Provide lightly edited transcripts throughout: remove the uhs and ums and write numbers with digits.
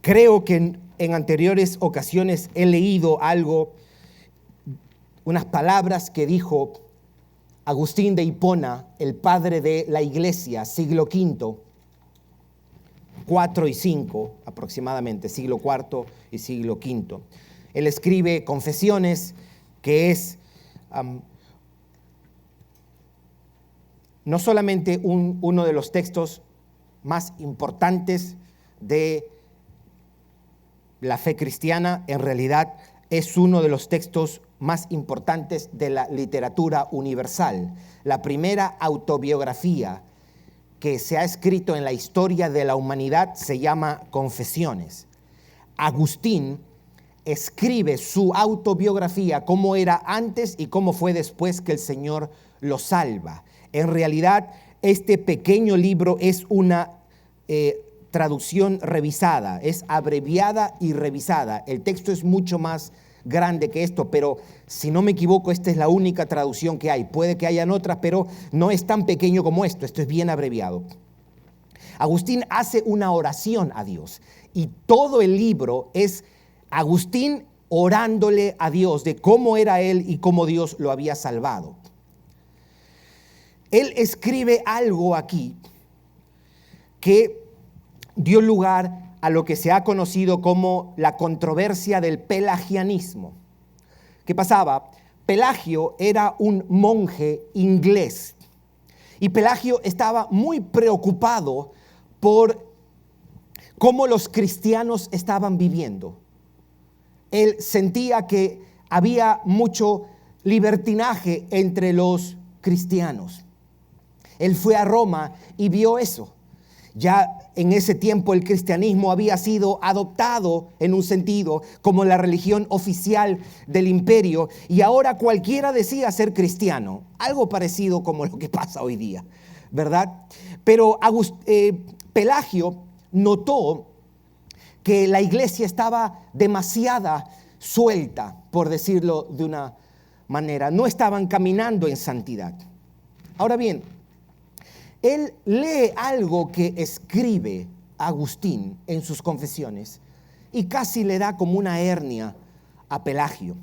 Creo que en anteriores ocasiones he leído algo, unas palabras que dijo Agustín de Hipona, el padre de la iglesia, siglo V, 4 y 5 aproximadamente, siglo IV y siglo V. Él escribe Confesiones, que es no solamente uno de los textos más importantes de la fe cristiana, en realidad es uno de los textos más importantes de la literatura universal. La primera autobiografía que se ha escrito en la historia de la humanidad se llama Confesiones. Agustín escribe su autobiografía, cómo era antes y cómo fue después que el Señor lo salva. En realidad, este pequeño libro es una traducción revisada, es abreviada y revisada. El texto es mucho más grande que esto, pero si no me equivoco, esta es la única traducción que hay. Puede que hayan otras, pero no es tan pequeño como esto es bien abreviado. Agustín hace una oración a Dios y todo el libro es Agustín orándole a Dios de cómo era él y cómo Dios lo había salvado. Él escribe algo aquí que dio lugar a lo que se ha conocido como la controversia del pelagianismo. ¿Qué pasaba? Pelagio era un monje inglés y Pelagio estaba muy preocupado por cómo los cristianos estaban viviendo. Él sentía que había mucho libertinaje entre los cristianos. Él fue a Roma y vio eso. Ya en ese tiempo el cristianismo había sido adoptado en un sentido como la religión oficial del imperio y ahora cualquiera decía ser cristiano, algo parecido como lo que pasa hoy día, ¿verdad? Pero Pelagio notó que la iglesia estaba demasiado suelta, por decirlo de una manera, no estaban caminando en santidad. Ahora bien, él lee algo que escribe Agustín en sus confesiones y casi le da como una hernia a Pelagio.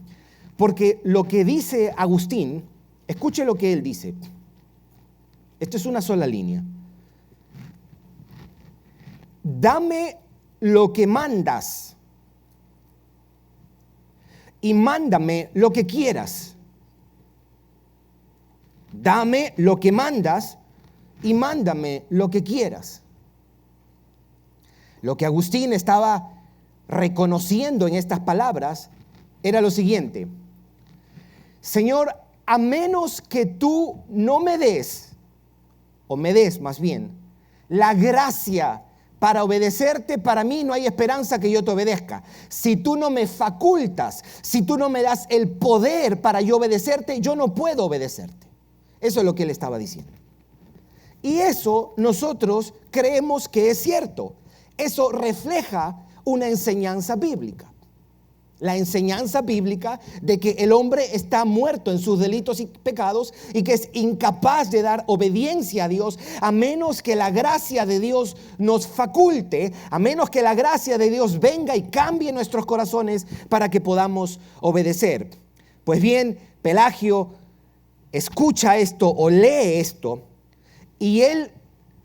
Porque lo que dice Agustín, escuche lo que él dice. Esto es una sola línea. Dame lo que mandas y mándame lo que quieras. Dame lo que mandas y mándame lo que quieras. Lo que Agustín estaba reconociendo en estas palabras era lo siguiente: Señor, a menos que tú no me des, o me des más bien, la gracia para obedecerte, para mí no hay esperanza que yo te obedezca. Si tú no me facultas, si tú no me das el poder para yo obedecerte, yo no puedo obedecerte. Eso es lo que él estaba diciendo. Y eso nosotros creemos que es cierto. Eso refleja una enseñanza bíblica. La enseñanza bíblica de que el hombre está muerto en sus delitos y pecados y que es incapaz de dar obediencia a Dios a menos que la gracia de Dios nos faculte, a menos que la gracia de Dios venga y cambie nuestros corazones para que podamos obedecer. Pues bien, Pelagio escucha esto o lee esto y él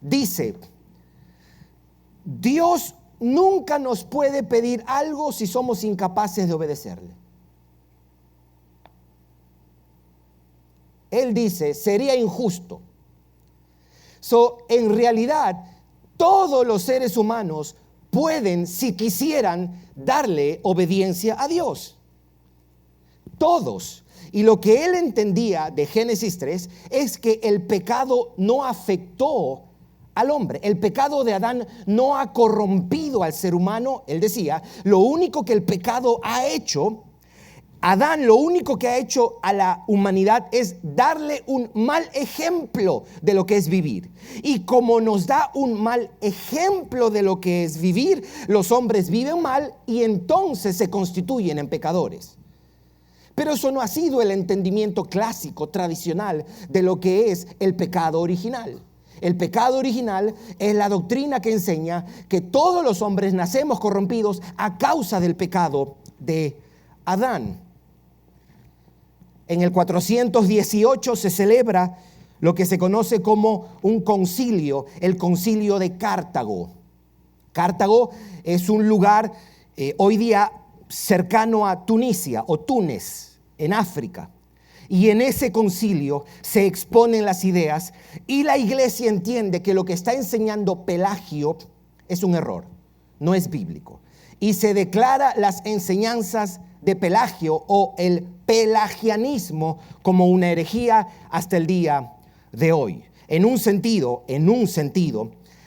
dice: Dios nunca nos puede pedir algo si somos incapaces de obedecerle. Él dice, sería injusto. En realidad, todos los seres humanos pueden, si quisieran, darle obediencia a Dios. Todos. Y lo que él entendía de Génesis 3 es que el pecado no afectó al hombre. El pecado de Adán no ha corrompido al ser humano. Él decía, lo único que el pecado ha hecho, Adán lo único que ha hecho a la humanidad es darle un mal ejemplo de lo que es vivir. Y como nos da un mal ejemplo de lo que es vivir, los hombres viven mal y entonces se constituyen en pecadores. Pero eso no ha sido el entendimiento clásico, tradicional, de lo que es el pecado original. El pecado original es la doctrina que enseña que todos los hombres nacemos corrompidos a causa del pecado de Adán. En el 418 se celebra lo que se conoce como un concilio, el concilio de Cartago. Cartago es un lugar hoy día cercano a Tunisia o Túnez, en África. Y en ese concilio se exponen las ideas y la iglesia entiende que lo que está enseñando Pelagio es un error, no es bíblico. Y se declara las enseñanzas de Pelagio o el pelagianismo como una herejía hasta el día de hoy. En un sentido,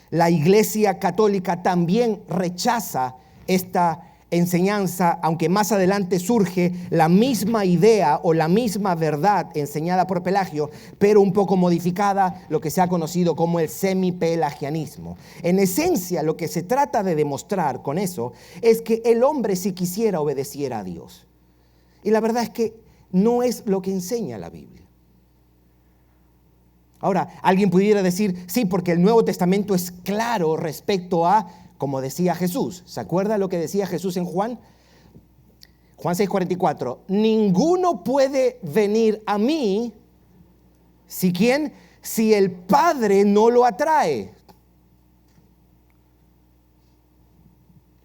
la Iglesia Católica también rechaza esta enseñanza, aunque más adelante surge la misma idea o la misma verdad enseñada por Pelagio, pero un poco modificada, lo que se ha conocido como el semipelagianismo. En esencia, lo que se trata de demostrar con eso es que el hombre, si quisiera, obedeciera a Dios. Y la verdad es que no es lo que enseña la Biblia. Ahora, alguien pudiera decir, sí, porque el Nuevo Testamento es claro respecto a, como decía Jesús. ¿Se acuerda lo que decía Jesús en Juan? Juan 6:44. Ninguno puede venir a mí, ¿si quién? Si el Padre no lo atrae.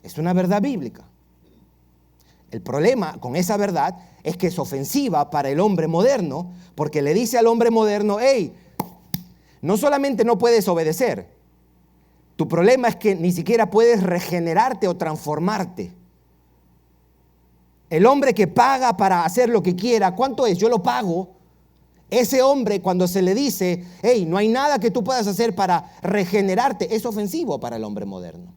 Es una verdad bíblica. El problema con esa verdad es que es ofensiva para el hombre moderno, porque le dice al hombre moderno, hey, no solamente no puedes obedecer, tu problema es que ni siquiera puedes regenerarte o transformarte. El hombre que paga para hacer lo que quiera, ¿cuánto es? Yo lo pago. Ese hombre, cuando se le dice, hey, no hay nada que tú puedas hacer para regenerarte, es ofensivo para el hombre moderno.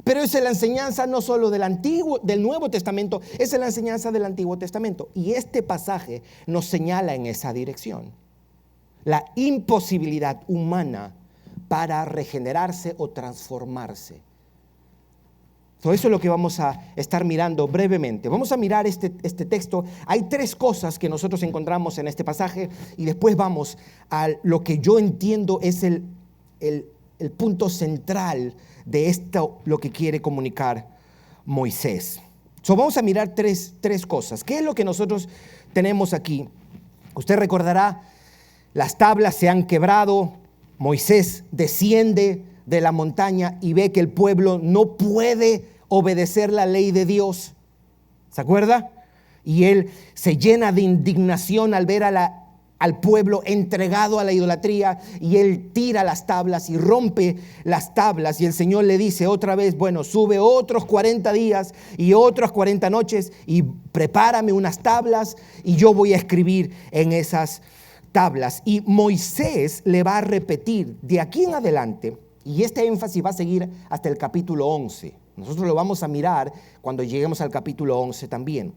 Pero esa es la enseñanza no solo del Nuevo Testamento, esa es la enseñanza del Antiguo Testamento. Y este pasaje nos señala en esa dirección. La imposibilidad humana para regenerarse o transformarse. Todo eso es lo que vamos a estar mirando brevemente. Vamos a mirar este texto. Hay tres cosas que nosotros encontramos en este pasaje y después vamos a lo que yo entiendo es el punto central de esto, lo que quiere comunicar Moisés. Vamos a mirar tres cosas. ¿Qué es lo que nosotros tenemos aquí? Usted recordará, las tablas se han quebrado, Moisés desciende de la montaña y ve que el pueblo no puede obedecer la ley de Dios. ¿Se acuerda? Y él se llena de indignación al ver al pueblo entregado a la idolatría y él tira las tablas y rompe las tablas y el Señor le dice otra vez, bueno, sube otros 40 días y otras 40 noches y prepárame unas tablas y yo voy a escribir en esas tablas. Y Moisés le va a repetir de aquí en adelante, y este énfasis va a seguir hasta el capítulo 11. Nosotros lo vamos a mirar cuando lleguemos al capítulo 11 también.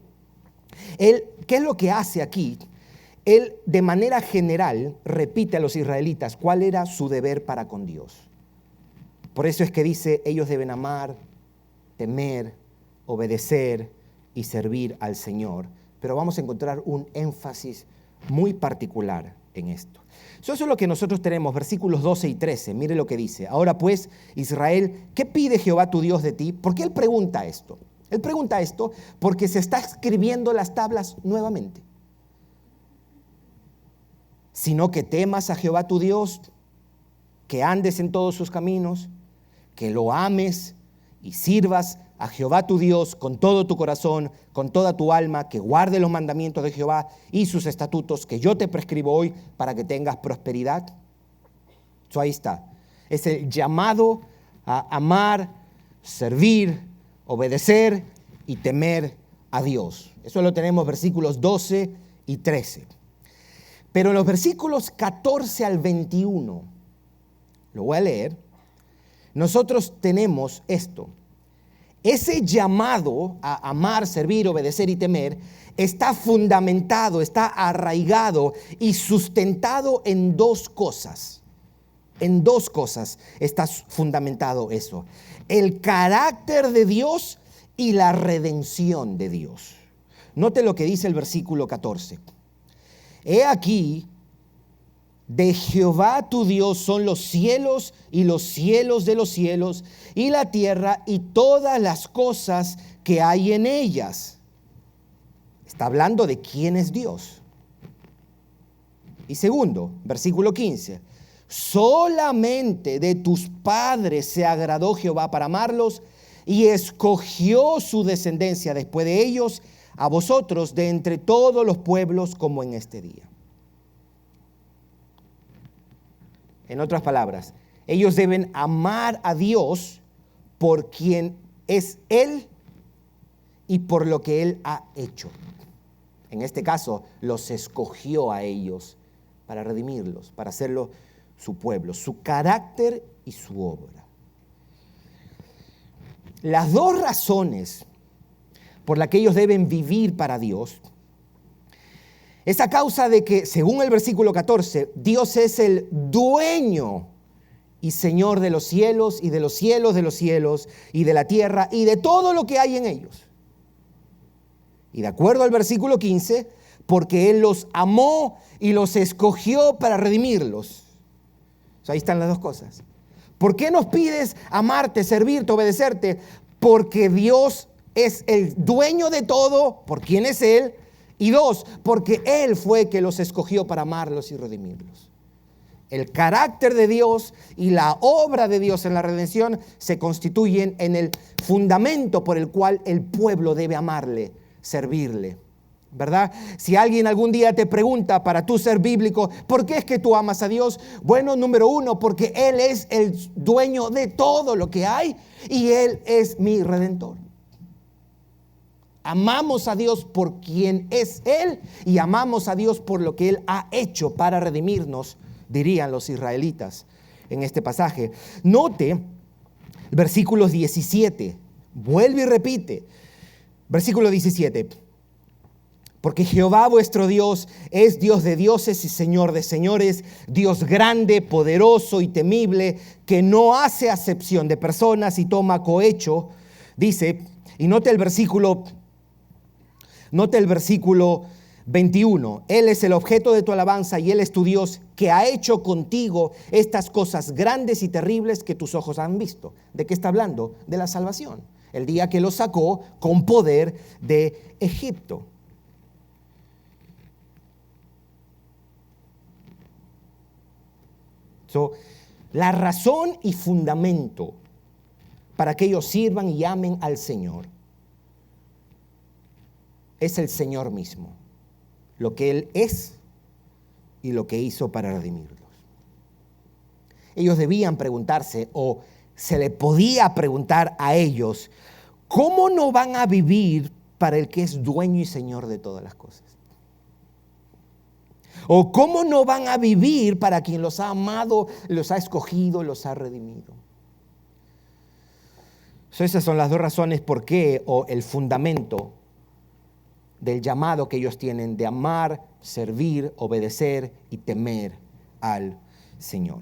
Él, ¿qué es lo que hace aquí? Él de manera general repite a los israelitas cuál era su deber para con Dios. Por eso es que dice, ellos deben amar, temer, obedecer y servir al Señor. Pero vamos a encontrar un énfasis muy particular en esto. Eso es lo que nosotros tenemos, versículos 12 y 13. Mire lo que dice. Ahora pues, Israel, ¿qué pide Jehová tu Dios de ti? ¿Por qué él pregunta esto? Él pregunta esto porque se está escribiendo las tablas nuevamente. Sino que temas a Jehová tu Dios, que andes en todos sus caminos, que lo ames y sirvas a Jehová tu Dios con todo tu corazón, con toda tu alma, que guarde los mandamientos de Jehová y sus estatutos que yo te prescribo hoy para que tengas prosperidad. Ahí está. Es el llamado a amar, servir, obedecer y temer a Dios. Eso lo tenemos versículos 12 y 13. Pero en los versículos 14 al 21, lo voy a leer, nosotros tenemos esto. Ese llamado a amar, servir, obedecer y temer está fundamentado, está arraigado y sustentado en dos cosas. En dos cosas está fundamentado eso. El carácter de Dios y la redención de Dios. Note lo que dice el versículo 14. He aquí, de Jehová tu Dios son los cielos y los cielos de los cielos, y la tierra y todas las cosas que hay en ellas. Está hablando de quién es Dios. Y segundo, versículo 15. Solamente de tus padres se agradó Jehová para amarlos, y escogió su descendencia después de ellos a vosotros de entre todos los pueblos, como en este día. En otras palabras, ellos deben amar a Dios por quien es Él y por lo que Él ha hecho. En este caso, los escogió a ellos para redimirlos, para hacerlo su pueblo, su carácter y su obra. Las dos razones por las que ellos deben vivir para Dios es a causa de que, según el versículo 14, Dios es el dueño y Señor de los cielos y de los cielos de los cielos y de la tierra y de todo lo que hay en ellos. Y de acuerdo al versículo 15, porque Él los amó y los escogió para redimirlos. O sea, ahí están las dos cosas. ¿Por qué nos pides amarte, servirte, obedecerte? Porque Dios es el dueño de todo, por quién es Él. Y dos, porque Él fue que los escogió para amarlos y redimirlos. El carácter de Dios y la obra de Dios en la redención se constituyen en el fundamento por el cual el pueblo debe amarle, servirle, ¿verdad? Si alguien algún día te pregunta para tú ser bíblico, ¿por qué es que tú amas a Dios? Bueno, número uno, porque Él es el dueño de todo lo que hay y Él es mi redentor. Amamos a Dios por quien es Él y amamos a Dios por lo que Él ha hecho para redimirnos, dirían los israelitas en este pasaje. Note versículos 17, vuelve y repite. Versículo 17. Porque Jehová vuestro Dios es Dios de dioses y Señor de señores, Dios grande, poderoso y temible, que no hace acepción de personas y toma cohecho. Dice, y note el versículo 21. Él es el objeto de tu alabanza y Él es tu Dios, que ha hecho contigo estas cosas grandes y terribles que tus ojos han visto. ¿De qué está hablando? De la salvación. El día que los sacó con poder de Egipto. La razón y fundamento para que ellos sirvan y amen al Señor es el Señor mismo, lo que Él es y lo que hizo para redimirlos. Ellos debían preguntarse, o se le podía preguntar a ellos, ¿cómo no van a vivir para el que es dueño y Señor de todas las cosas? ¿O cómo no van a vivir para quien los ha amado, los ha escogido, los ha redimido? Esas son las dos razones por qué, o el fundamento del llamado que ellos tienen de amar, servir, obedecer y temer al Señor.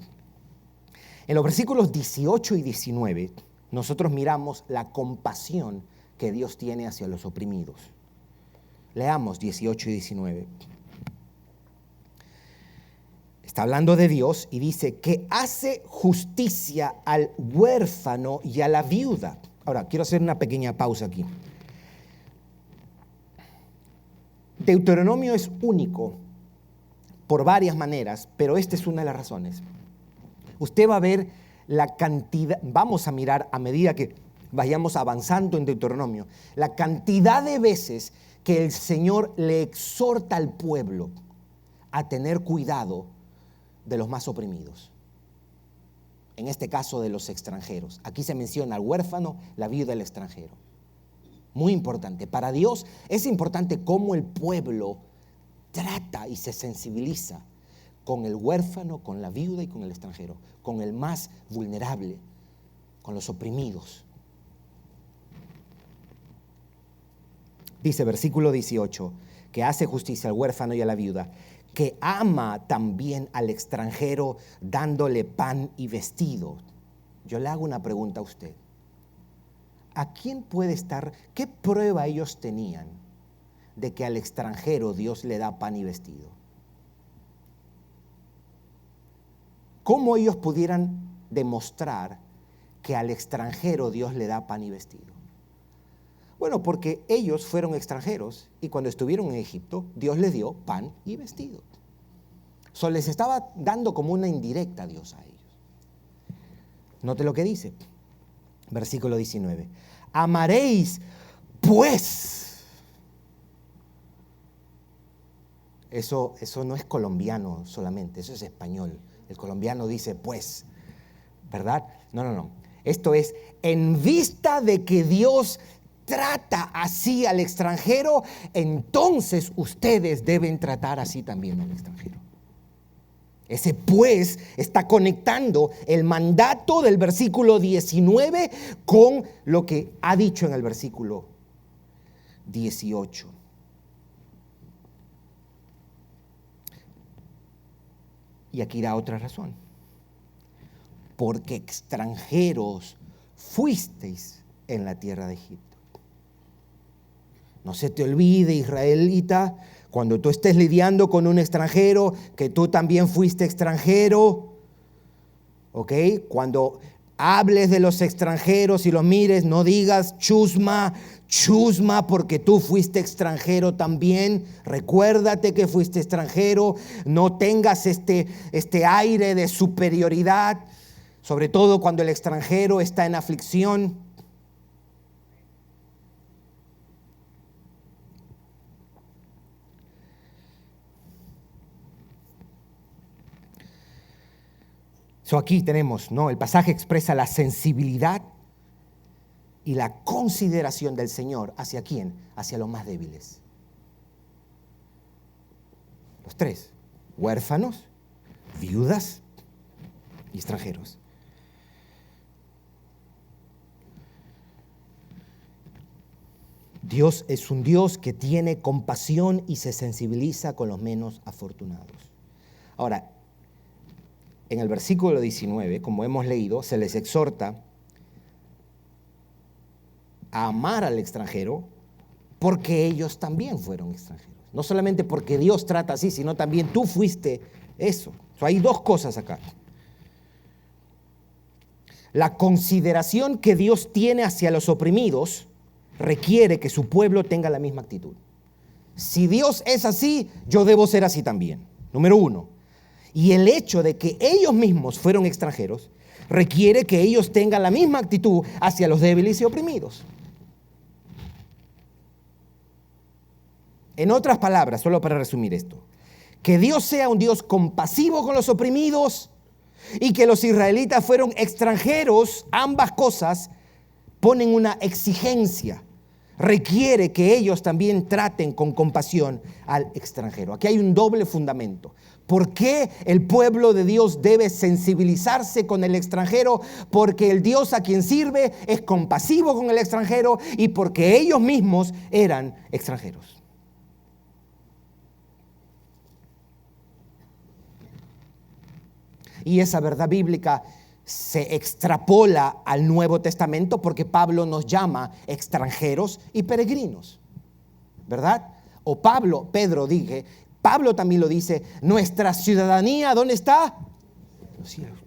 En los versículos 18 y 19, nosotros miramos la compasión que Dios tiene hacia los oprimidos. Leamos 18 y 19. Está hablando de Dios y dice que hace justicia al huérfano y a la viuda. Ahora, quiero hacer una pequeña pausa aquí. Deuteronomio es único por varias maneras, pero esta es una de las razones. Usted va a ver la cantidad, vamos a mirar a medida que vayamos avanzando en Deuteronomio, la cantidad de veces que el Señor le exhorta al pueblo a tener cuidado de los más oprimidos. En este caso de los extranjeros. Aquí se menciona al huérfano, la viuda y el extranjero. Muy importante. Para Dios es importante cómo el pueblo trata y se sensibiliza con el huérfano, con la viuda y con el extranjero, con el más vulnerable, con los oprimidos. Dice versículo 18, que hace justicia al huérfano y a la viuda, que ama también al extranjero dándole pan y vestido. Yo le hago una pregunta a usted. ¿A quién puede estar? ¿Qué prueba ellos tenían de que al extranjero Dios le da pan y vestido? ¿cómo ellos pudieran demostrar que al extranjero Dios le da pan y vestido? Bueno, porque ellos fueron extranjeros y cuando estuvieron en Egipto, Dios les dio pan y vestido. Les estaba dando como una indirecta a Dios a ellos. Note lo que dice, versículo 19. Amaréis, pues. Eso no es colombiano solamente, eso es español. El colombiano dice pues, ¿verdad? No. Esto es, en vista de que Dios trata así al extranjero, entonces ustedes deben tratar así también al extranjero. Ese pues está conectando el mandato del versículo 19 con lo que ha dicho en el versículo 18. Y aquí da otra razón. Porque extranjeros fuisteis en la tierra de Egipto. No se te olvide, israelita, cuando tú estés lidiando con un extranjero, que tú también fuiste extranjero, ¿ok? Cuando hables de los extranjeros y los mires, no digas chusma, porque tú fuiste extranjero también. Recuérdate que fuiste extranjero, no tengas este aire de superioridad, sobre todo cuando el extranjero está en aflicción. Aquí tenemos, ¿no? El pasaje expresa la sensibilidad y la consideración del Señor. ¿Hacia quién? Hacia los más débiles. Los tres: huérfanos, viudas y extranjeros. Dios es un Dios que tiene compasión y se sensibiliza con los menos afortunados. Ahora, en el versículo 19, como hemos leído, se les exhorta a amar al extranjero porque ellos también fueron extranjeros. No solamente porque Dios trata así, sino también tú fuiste eso. Hay dos cosas acá. La consideración que Dios tiene hacia los oprimidos requiere que su pueblo tenga la misma actitud. Si Dios es así, yo debo ser así también. Número uno. Y el hecho de que ellos mismos fueron extranjeros requiere que ellos tengan la misma actitud hacia los débiles y oprimidos. En otras palabras, solo para resumir esto, que Dios sea un Dios compasivo con los oprimidos y que los israelitas fueron extranjeros, ambas cosas ponen una exigencia. Requiere que ellos también traten con compasión al extranjero. Aquí hay un doble fundamento. ¿Por qué el pueblo de Dios debe sensibilizarse con el extranjero? Porque el Dios a quien sirve es compasivo con el extranjero y porque ellos mismos eran extranjeros. Y esa verdad bíblica se extrapola al Nuevo Testamento porque Pablo nos llama extranjeros y peregrinos, ¿verdad? O Pedro dije, Pablo también lo dice, nuestra ciudadanía, ¿dónde está? En los cielos.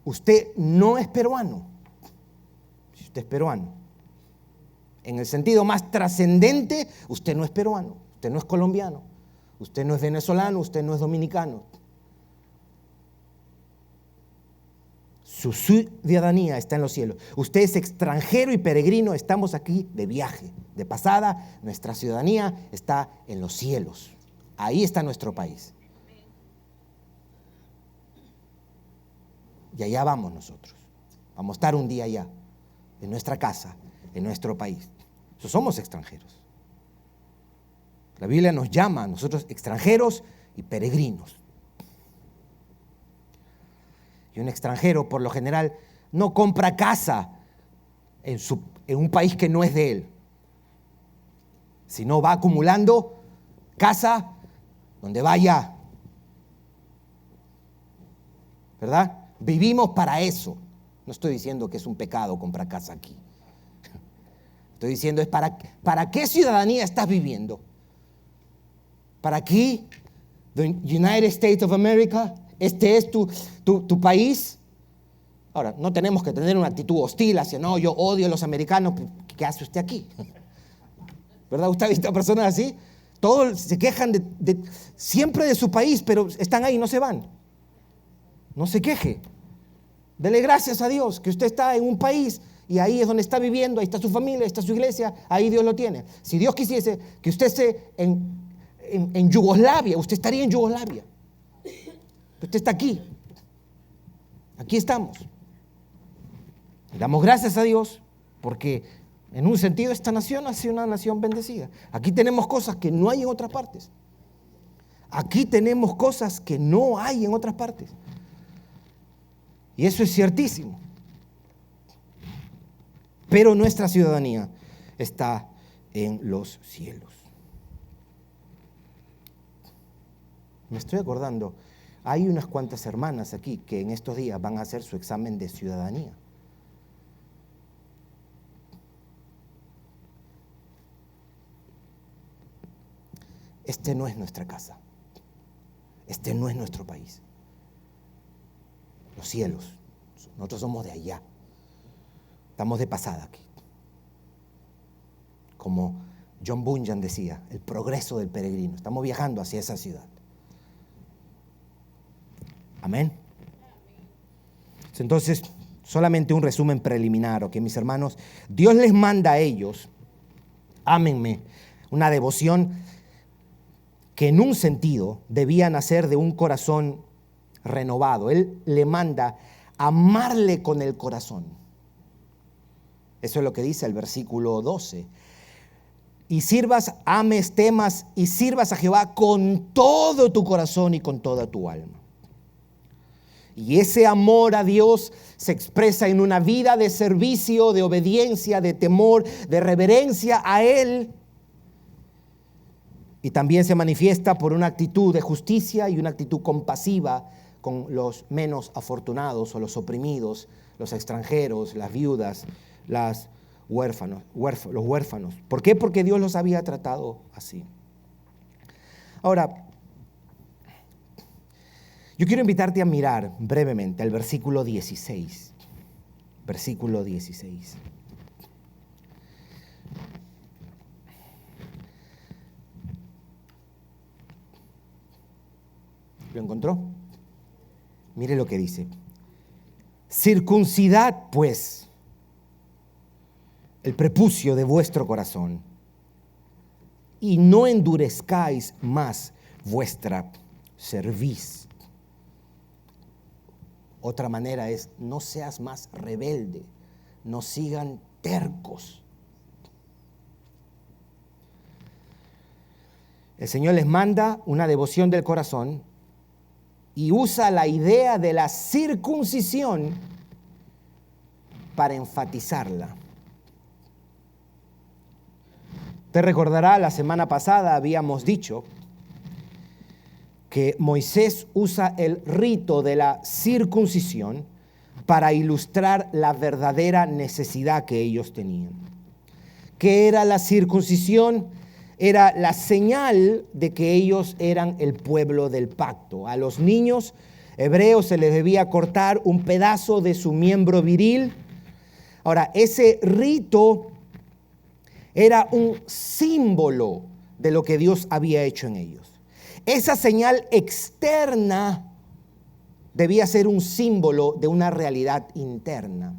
Usted no es peruano, si usted es peruano. En el sentido más trascendente, usted no es peruano, usted no es colombiano, usted no es venezolano, usted no es dominicano. Su ciudadanía está en los cielos. Usted es extranjero y peregrino, estamos aquí de viaje, de pasada. Nuestra ciudadanía está en los cielos. Ahí está nuestro país. Y allá vamos nosotros. Vamos a estar un día allá, en nuestra casa, en nuestro país. Somos extranjeros. La Biblia nos llama a nosotros extranjeros y peregrinos. Y un extranjero, por lo general, no compra casa en un país que no es de él, sino va acumulando casa donde vaya. ¿Verdad? Vivimos para eso. No estoy diciendo que es un pecado comprar casa aquí. Estoy diciendo, ¿para qué ciudadanía estás viviendo? ¿Para aquí, the United States of America? ¿Este es tu país? Ahora, no tenemos que tener una actitud hostil hacia, no, yo odio a los americanos. ¿Qué hace usted aquí? ¿Verdad? ¿Usted ha visto a personas así? Todos se quejan siempre de su país, pero están ahí, no se van. No se queje. Dele gracias a Dios que usted está en un país y ahí es donde está viviendo, ahí está su familia, ahí está su iglesia, ahí Dios lo tiene. Si Dios quisiese que usted esté en Yugoslavia, usted estaría en Yugoslavia. Usted está aquí. Aquí estamos. Y damos gracias a Dios porque en un sentido esta nación ha sido una nación bendecida. Aquí tenemos cosas que no hay en otras partes. Aquí tenemos cosas que no hay en otras partes. Y eso es ciertísimo. Pero nuestra ciudadanía está en los cielos. Me estoy acordando, hay unas cuantas hermanas aquí que en estos días van a hacer su examen de ciudadanía. Este no es nuestra casa. Este no es nuestro país. Los cielos. Nosotros somos de allá. Estamos de pasada aquí. Como John Bunyan decía, el progreso del peregrino. Estamos viajando hacia esa ciudad. Amén. Entonces, solamente un resumen preliminar, ¿ok? Mis hermanos, Dios les manda a ellos, ámenme, una devoción que en un sentido debía nacer de un corazón renovado. Él le manda amarle con el corazón. Eso es lo que dice el versículo 12. Y sirvas, ames, temas y sirvas a Jehová con todo tu corazón y con toda tu alma. Y ese amor a Dios se expresa en una vida de servicio, de obediencia, de temor, de reverencia a Él. Y también se manifiesta por una actitud de justicia y una actitud compasiva con los menos afortunados o los oprimidos, los extranjeros, las viudas, los huérfanos. ¿Por qué? Porque Dios los había tratado así. Ahora, yo quiero invitarte a mirar brevemente el versículo 16. Versículo 16. ¿Lo encontró? Mire lo que dice. Circuncidad, pues, el prepucio de vuestro corazón y no endurezcáis más vuestra cerviz. Otra manera es, no seas más rebelde, no sigan tercos. El Señor les manda una devoción del corazón y usa la idea de la circuncisión para enfatizarla. Te recordará, la semana pasada habíamos dicho que Moisés usa el rito de la circuncisión para ilustrar la verdadera necesidad que ellos tenían. ¿Qué era la circuncisión? Era la señal de que ellos eran el pueblo del pacto. A los niños hebreos se les debía cortar un pedazo de su miembro viril. Ahora, ese rito era un símbolo de lo que Dios había hecho en ellos. Esa señal externa debía ser un símbolo de una realidad interna.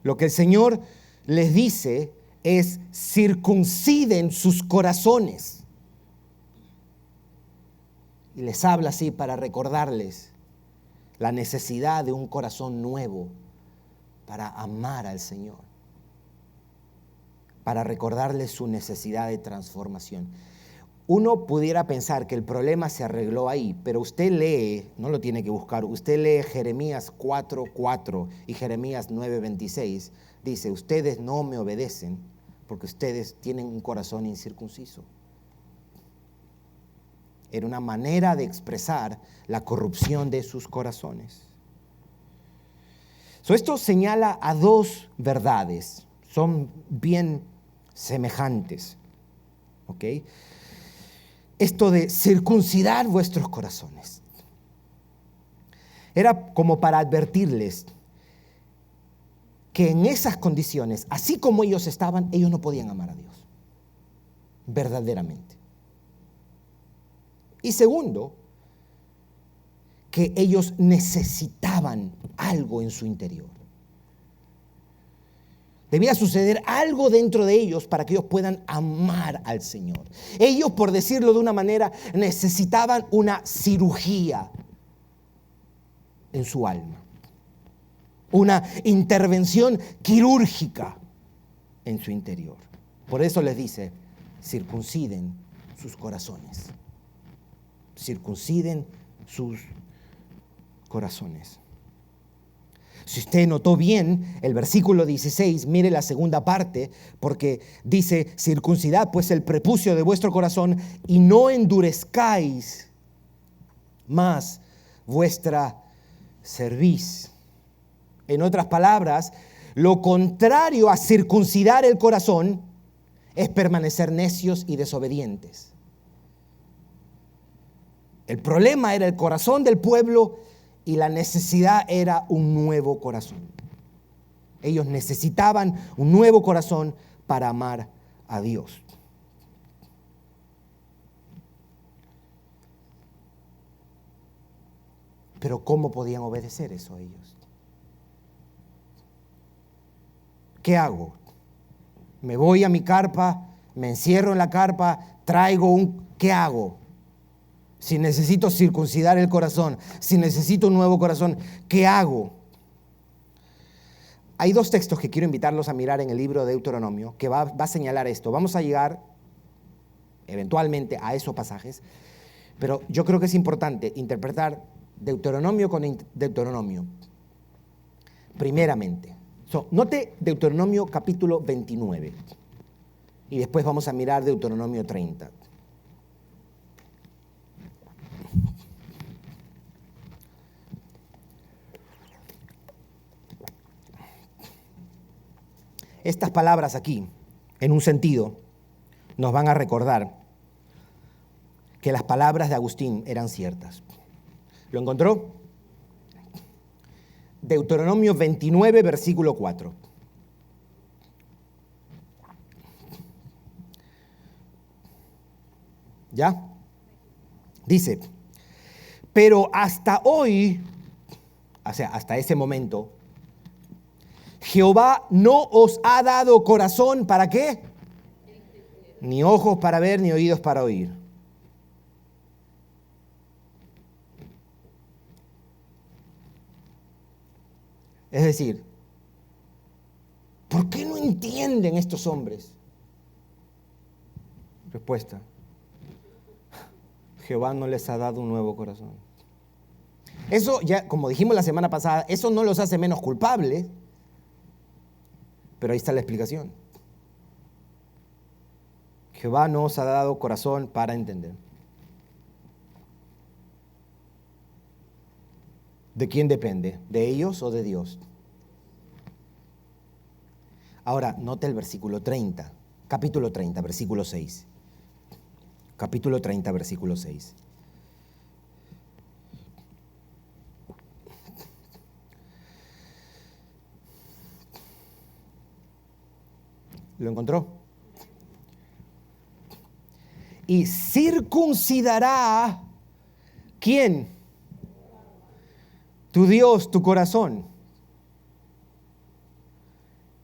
Lo que el Señor les dice es: circunciden sus corazones. Y les habla así para recordarles la necesidad de un corazón nuevo para amar al Señor, para recordarles su necesidad de transformación. Uno pudiera pensar que el problema se arregló ahí, pero usted lee, no lo tiene que buscar, usted lee Jeremías 4:4 y Jeremías 9:26. Dice: ustedes no me obedecen porque ustedes tienen un corazón incircunciso. Era una manera de expresar la corrupción de sus corazones. Esto señala a dos verdades, son bien semejantes. ¿Ok? Esto de circuncidar vuestros corazones. Era como para advertirles que en esas condiciones, así como ellos estaban, ellos no podían amar a Dios. Verdaderamente. Y segundo, que ellos necesitaban algo en su interior. Debía suceder algo dentro de ellos para que ellos puedan amar al Señor. Ellos, por decirlo de una manera, necesitaban una cirugía en su alma. Una intervención quirúrgica en su interior. Por eso les dice, circunciden sus corazones. Circunciden sus corazones. Si usted notó bien el versículo 16, mire la segunda parte, porque dice, circuncidad pues el prepucio de vuestro corazón y no endurezcáis más vuestra cerviz. En otras palabras, lo contrario a circuncidar el corazón es permanecer necios y desobedientes. El problema era el corazón del pueblo y la necesidad era un nuevo corazón. Ellos necesitaban un nuevo corazón para amar a Dios. Pero ¿cómo podían obedecer eso a ellos? ¿Qué hago? Me voy a mi carpa, me encierro en la carpa, ¿qué hago? Si necesito circuncidar el corazón, si necesito un nuevo corazón, ¿qué hago? Hay dos textos que quiero invitarlos a mirar en el libro de Deuteronomio que va a señalar esto. Vamos a llegar eventualmente a esos pasajes, pero yo creo que es importante interpretar Deuteronomio con Deuteronomio. Primeramente, note Deuteronomio capítulo 29 y después vamos a mirar Deuteronomio 30. Estas palabras aquí, en un sentido, nos van a recordar que las palabras de Agustín eran ciertas. ¿Lo encontró? Deuteronomio 29, versículo 4. ¿Ya? Dice, pero hasta hoy, o sea, hasta ese momento, Jehová no os ha dado corazón, ¿para qué? Ni ojos para ver, ni oídos para oír. Es decir, ¿por qué no entienden estos hombres? Respuesta, Jehová no les ha dado un nuevo corazón. Eso ya, como dijimos la semana pasada, eso no los hace menos culpables, pero ahí está la explicación. Jehová no os ha dado corazón para entender. ¿De quién depende? ¿De ellos o de Dios? Ahora, note el versículo 30, capítulo 30, versículo 6. Capítulo 30, versículo 6. ¿Lo encontró? Y circuncidará, ¿quién? Tu Dios, tu corazón.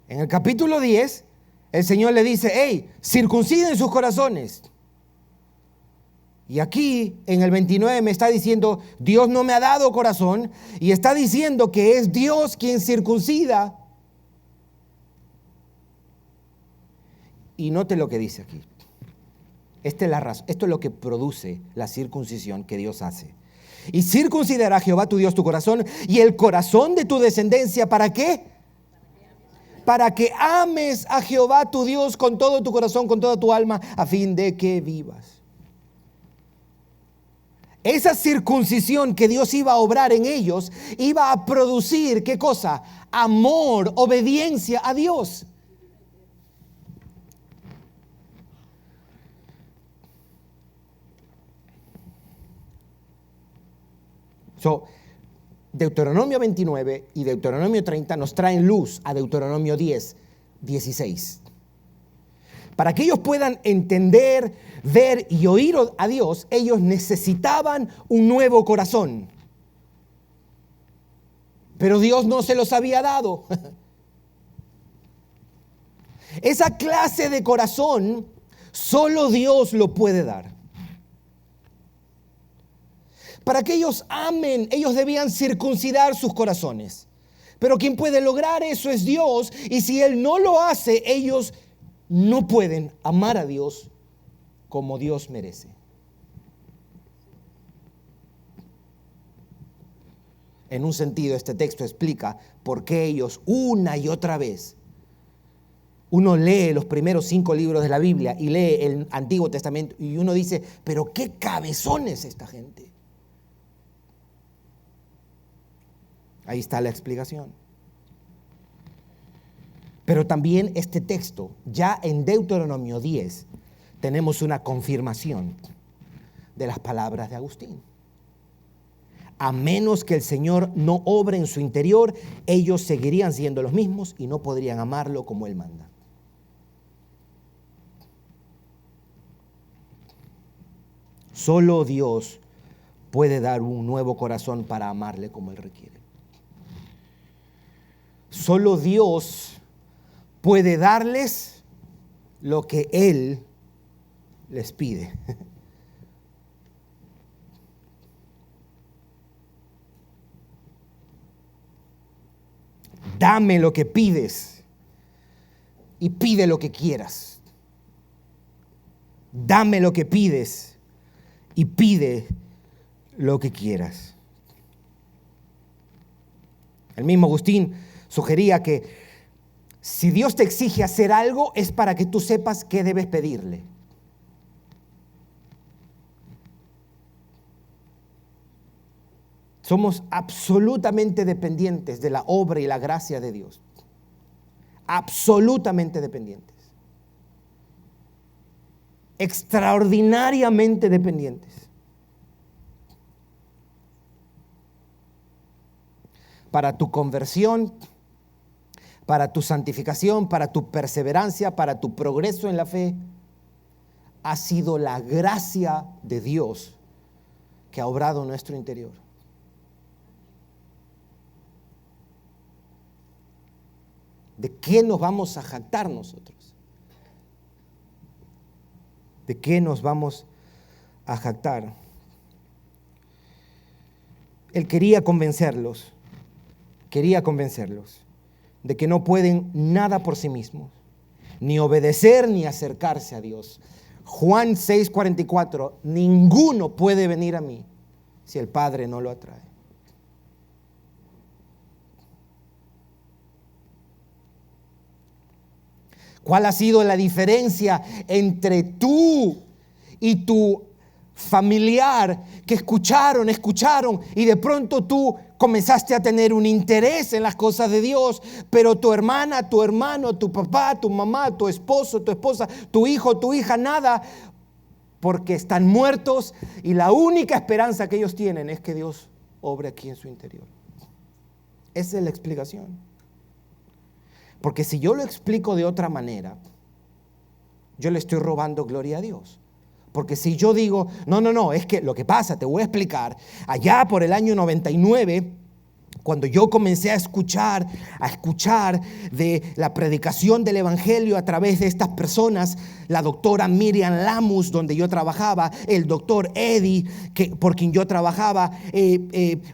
En el capítulo 10, el Señor le dice, hey, circunciden sus corazones. Y aquí, en el 29, me está diciendo, Dios no me ha dado corazón, y está diciendo que es Dios quien circuncida. Y note lo que dice aquí. Esta es la razón, esto es lo que produce la circuncisión que Dios hace. Y circuncidará Jehová tu Dios tu corazón y el corazón de tu descendencia, ¿para qué? Para que ames a Jehová tu Dios con todo tu corazón, con toda tu alma, a fin de que vivas. Esa circuncisión que Dios iba a obrar en ellos iba a producir, ¿qué cosa? Amor, obediencia a Dios. Deuteronomio 29 y Deuteronomio 30 nos traen luz a Deuteronomio 10, 16. Para que ellos puedan entender, ver y oír a Dios, ellos necesitaban un nuevo corazón. Pero Dios no se los había dado. Esa clase de corazón solo Dios lo puede dar. Para que ellos amen, ellos debían circuncidar sus corazones. Pero quien puede lograr eso es Dios. Y si Él no lo hace, ellos no pueden amar a Dios como Dios merece. En un sentido, este texto explica por qué ellos una y otra vez. Uno lee los primeros 5 libros de la Biblia y lee el Antiguo Testamento y uno dice, pero qué cabezones esta gente. Ahí está la explicación. Pero también este texto, ya en Deuteronomio 10, tenemos una confirmación de las palabras de Agustín. A menos que el Señor no obre en su interior, ellos seguirían siendo los mismos y no podrían amarlo como Él manda. Solo Dios puede dar un nuevo corazón para amarle como Él requiere. Solo Dios puede darles lo que Él les pide. Dame lo que pides y pide lo que quieras. Dame lo que pides y pide lo que quieras. El mismo Agustín sugería que si Dios te exige hacer algo es para que tú sepas qué debes pedirle. Somos absolutamente dependientes de la obra y la gracia de Dios. Absolutamente dependientes. Extraordinariamente dependientes. Para tu conversión, para tu santificación, para tu perseverancia, para tu progreso en la fe, ha sido la gracia de Dios que ha obrado en nuestro interior. ¿De qué nos vamos a jactar nosotros? ¿De qué nos vamos a jactar? Él quería convencerlos de que no pueden nada por sí mismos, ni obedecer ni acercarse a Dios. Juan 6:44, ninguno puede venir a mí si el Padre no lo atrae. ¿Cuál ha sido la diferencia entre tú y tu familiar que escucharon y de pronto tú comenzaste a tener un interés en las cosas de Dios, pero tu hermana, tu hermano, tu papá, tu mamá, tu esposo, tu esposa, tu hijo, tu hija, nada, porque están muertos y la única esperanza que ellos tienen es que Dios obre aquí en su interior? Esa es la explicación. Porque si yo lo explico de otra manera, yo le estoy robando gloria a Dios. Porque si yo digo, no, es que lo que pasa, te voy a explicar, allá por el año 99, cuando yo comencé a escuchar de la predicación del Evangelio a través de estas personas, la doctora Miriam Lamus, donde yo trabajaba, el doctor Eddie, por quien yo trabajaba,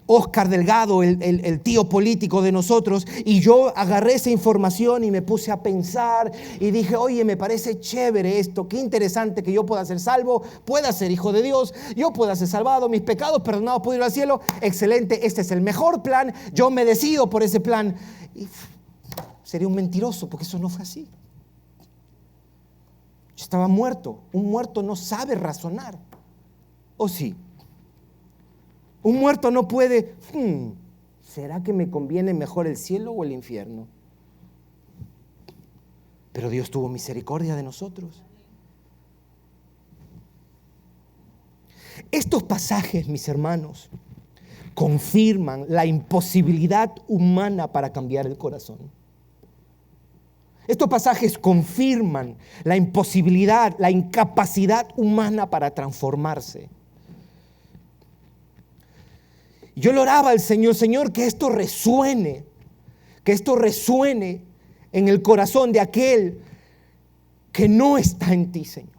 Oscar Delgado, el tío político de nosotros, y yo agarré esa información y me puse a pensar y dije, oye, me parece chévere esto, qué interesante que yo pueda ser salvo, pueda ser hijo de Dios, yo pueda ser salvado, mis pecados perdonados, puedo ir al cielo. Excelente, este es el mejor plan, yo me decido por ese plan. Y sería un mentiroso porque eso no fue así. Yo estaba muerto. Un muerto no sabe razonar. ¿O sí? Un muerto no puede, ¿será que me conviene mejor el cielo o el infierno? Pero Dios tuvo misericordia de nosotros. Estos pasajes, mis hermanos, confirman la imposibilidad humana para cambiar el corazón. Estos pasajes confirman la imposibilidad, la incapacidad humana para transformarse. Yo le oraba al Señor, Señor, que esto resuene en el corazón de aquel que no está en ti, Señor.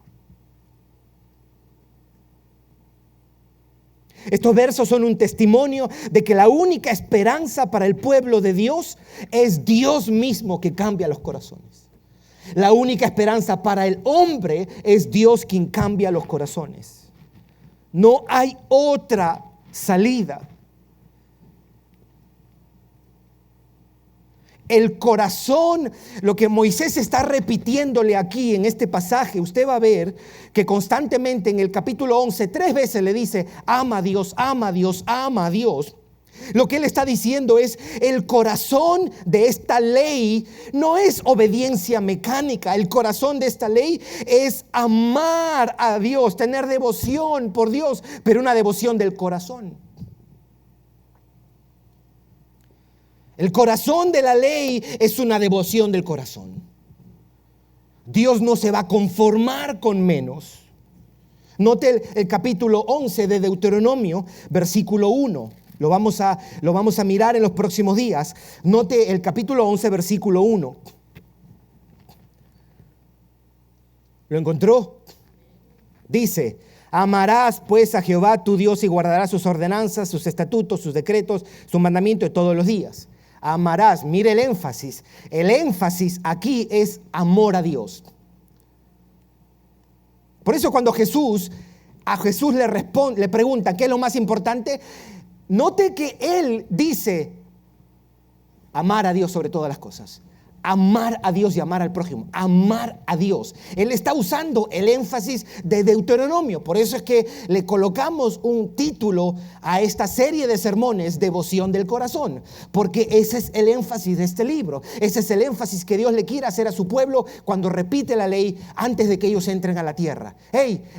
Estos versos son un testimonio de que la única esperanza para el pueblo de Dios es Dios mismo que cambia los corazones. La única esperanza para el hombre es Dios quien cambia los corazones. No hay otra salida. El corazón, lo que Moisés está repitiéndole aquí en este pasaje, usted va a ver que constantemente en el capítulo 11, 3 veces le dice, ama a Dios, ama a Dios, ama a Dios. Lo que él está diciendo es, el corazón de esta ley no es obediencia mecánica. El corazón de esta ley es amar a Dios, tener devoción por Dios, pero una devoción del corazón. El corazón de la ley es una devoción del corazón. Dios no se va a conformar con menos. Note el capítulo 11 de Deuteronomio, versículo 1. Lo vamos a mirar en los próximos días. Note el capítulo 11, versículo 1. ¿Lo encontró? Dice, amarás pues a Jehová tu Dios y guardarás sus ordenanzas, sus estatutos, sus decretos, sus mandamientos todos los días. Amarás, mire el énfasis. El énfasis aquí es amor a Dios. Por eso cuando a Jesús le preguntan ¿qué es lo más importante? Note que él dice amar a Dios sobre todas las cosas. Amar a Dios y amar al prójimo. Amar a Dios. Él está usando el énfasis de Deuteronomio. Por eso es que le colocamos un título a esta serie de sermones, Devoción del Corazón. Porque ese es el énfasis de este libro. Ese es el énfasis que Dios le quiere hacer a su pueblo cuando repite la ley antes de que ellos entren a la tierra.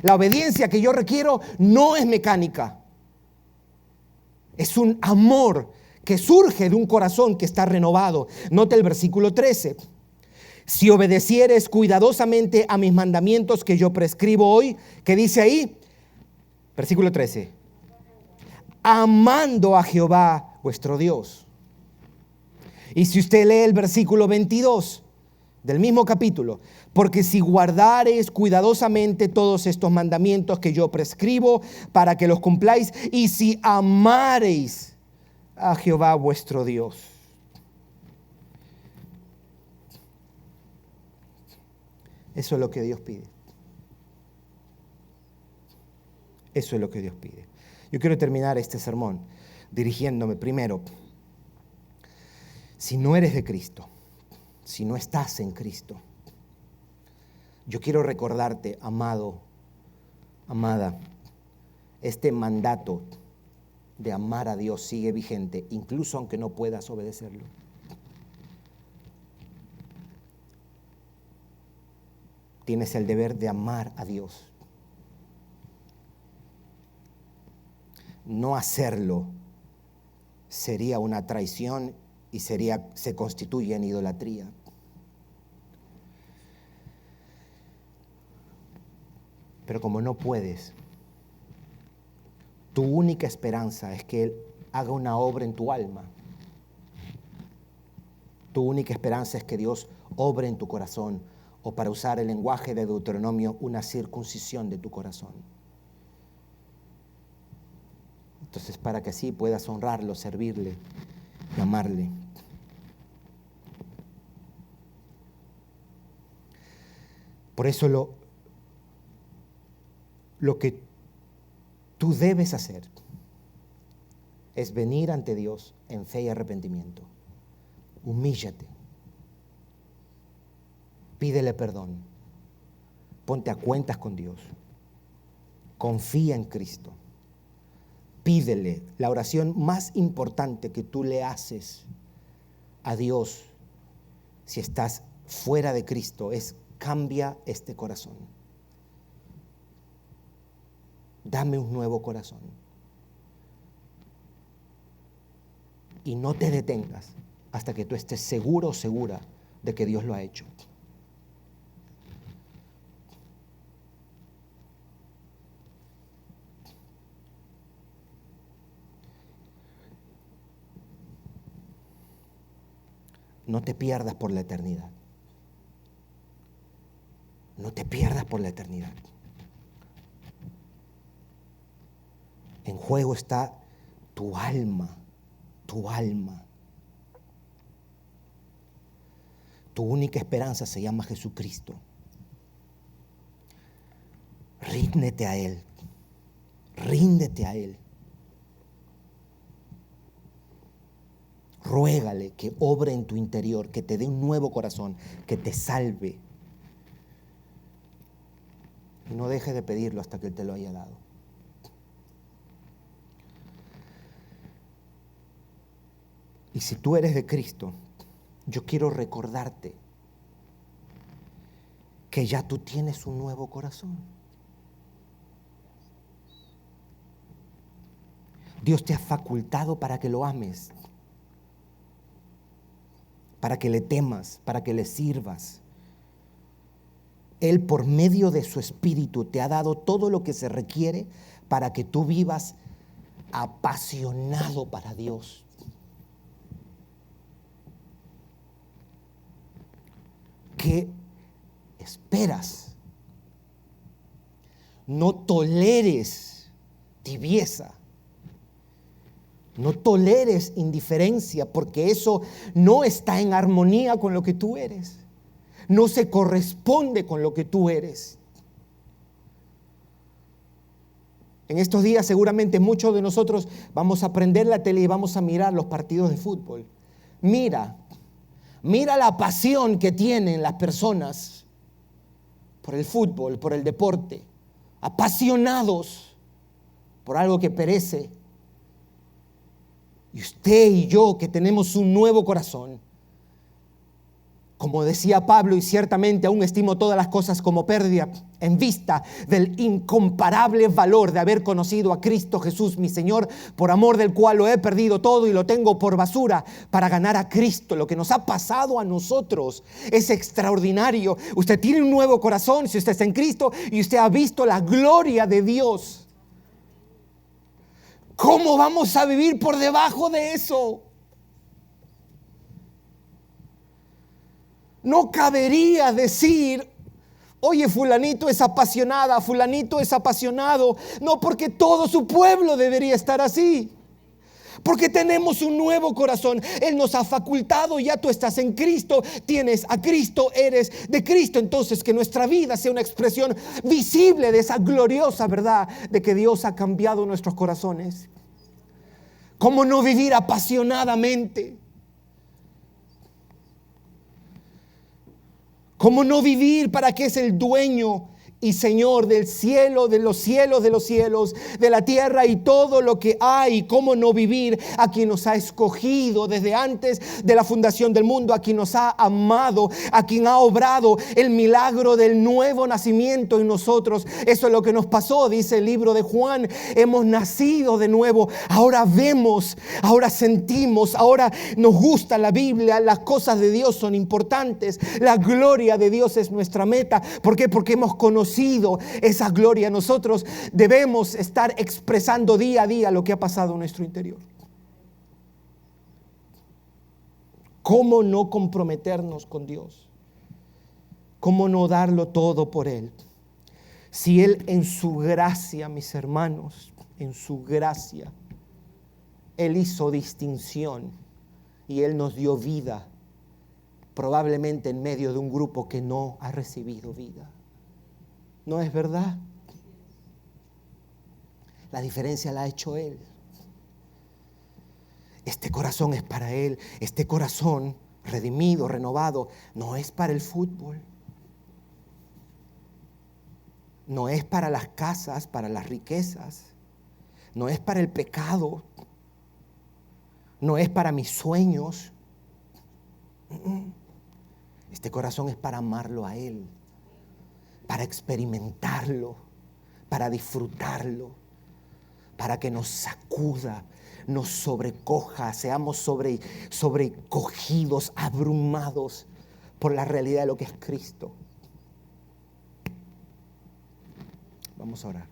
La obediencia que yo requiero no es mecánica. Es un amor que surge de un corazón que está renovado. Note el versículo 13. Si obedecieres cuidadosamente a mis mandamientos que yo prescribo hoy, ¿qué dice ahí? Versículo 13. Amando a Jehová vuestro Dios. Y si usted lee el versículo 22 del mismo capítulo, porque si guardareis cuidadosamente todos estos mandamientos que yo prescribo para que los cumpláis, y si amareis a Jehová vuestro Dios. Eso es lo que Dios pide. Eso es lo que Dios pide. Yo quiero terminar este sermón dirigiéndome primero. Si no eres de Cristo, si no estás en Cristo, yo quiero recordarte, amado, amada, este mandato de amar a Dios sigue vigente, incluso aunque no puedas obedecerlo. Tienes el deber de amar a Dios. No hacerlo sería una traición y se constituye en idolatría. Pero como no puedes, tu única esperanza es que Él haga una obra en tu alma. Tu única esperanza es que Dios obre en tu corazón, o para usar el lenguaje de Deuteronomio, una circuncisión de tu corazón. Entonces, para que así puedas honrarlo, servirle y amarle. Por eso lo que tú debes hacer es venir ante Dios en fe y arrepentimiento. Humíllate. Pídele perdón. Ponte a cuentas con Dios. Confía en Cristo. Pídele. La oración más importante que tú le haces a Dios si estás fuera de Cristo es: cambia este corazón. Dame un nuevo corazón. Y no te detengas hasta que tú estés seguro o segura de que Dios lo ha hecho. No te pierdas por la eternidad. No te pierdas por la eternidad. En juego está tu alma, tu alma. Tu única esperanza se llama Jesucristo. Ríndete a Él. Ríndete a Él. Ruégale que obre en tu interior, que te dé un nuevo corazón, que te salve. Y no dejes de pedirlo hasta que Él te lo haya dado. Y si tú eres de Cristo, yo quiero recordarte que ya tú tienes un nuevo corazón. Dios te ha facultado para que lo ames, para que le temas, para que le sirvas. Él, por medio de su Espíritu, te ha dado todo lo que se requiere para que tú vivas apasionado para Dios. ¿Qué esperas? No toleres tibieza. No toleres indiferencia, porque eso no está en armonía con lo que tú eres. No se corresponde con lo que tú eres. En estos días seguramente muchos de nosotros vamos a prender la tele y vamos a mirar los partidos de fútbol. Mira la pasión que tienen las personas por el fútbol, por el deporte, apasionados por algo que perece. Y usted y yo, que tenemos un nuevo corazón, como decía Pablo, y ciertamente aún estimo todas las cosas como pérdida en vista del incomparable valor de haber conocido a Cristo Jesús, mi Señor, por amor del cual lo he perdido todo y lo tengo por basura para ganar a Cristo. Lo que nos ha pasado a nosotros es extraordinario. Usted tiene un nuevo corazón si usted está en Cristo y usted ha visto la gloria de Dios. ¿Cómo vamos a vivir por debajo de eso? No cabería decir: oye, fulanito es apasionada, fulanito es apasionado. No, porque todo su pueblo debería estar así. Porque tenemos un nuevo corazón. Él nos ha facultado, ya tú estás en Cristo, tienes a Cristo, eres de Cristo. Entonces que nuestra vida sea una expresión visible de esa gloriosa verdad de que Dios ha cambiado nuestros corazones. ¿Cómo no vivir apasionadamente? ¿Cómo no vivir para que es el dueño y Señor del cielo, de los cielos, de la tierra y todo lo que hay? ¿Cómo no vivir a quien nos ha escogido desde antes de la fundación del mundo, a quien nos ha amado, a quien ha obrado el milagro del nuevo nacimiento en nosotros? Eso es lo que nos pasó, dice el libro de Juan. Hemos nacido de nuevo. Ahora vemos, ahora sentimos, ahora nos gusta la Biblia. Las cosas de Dios son importantes. La gloria de Dios es nuestra meta. ¿Por qué? Porque hemos conocido esa gloria. Nosotros debemos estar expresando día a día lo que ha pasado en nuestro interior. ¿Cómo no comprometernos con Dios? ¿Cómo no darlo todo por Él? Si Él en su gracia, mis hermanos, en su gracia, Él hizo distinción y Él nos dio vida, probablemente en medio de un grupo que no ha recibido vida. ¿No es verdad? La diferencia la ha hecho Él. Este corazón es para Él. Este corazón redimido, renovado, no es para el fútbol. No es para las casas, para las riquezas. no es para el pecado, no es para mis sueños. Este corazón es para amarlo a Él, para experimentarlo, para disfrutarlo, para que nos sacuda, nos sobrecoja, seamos sobrecogidos, abrumados por la realidad de lo que es Cristo. Vamos a orar.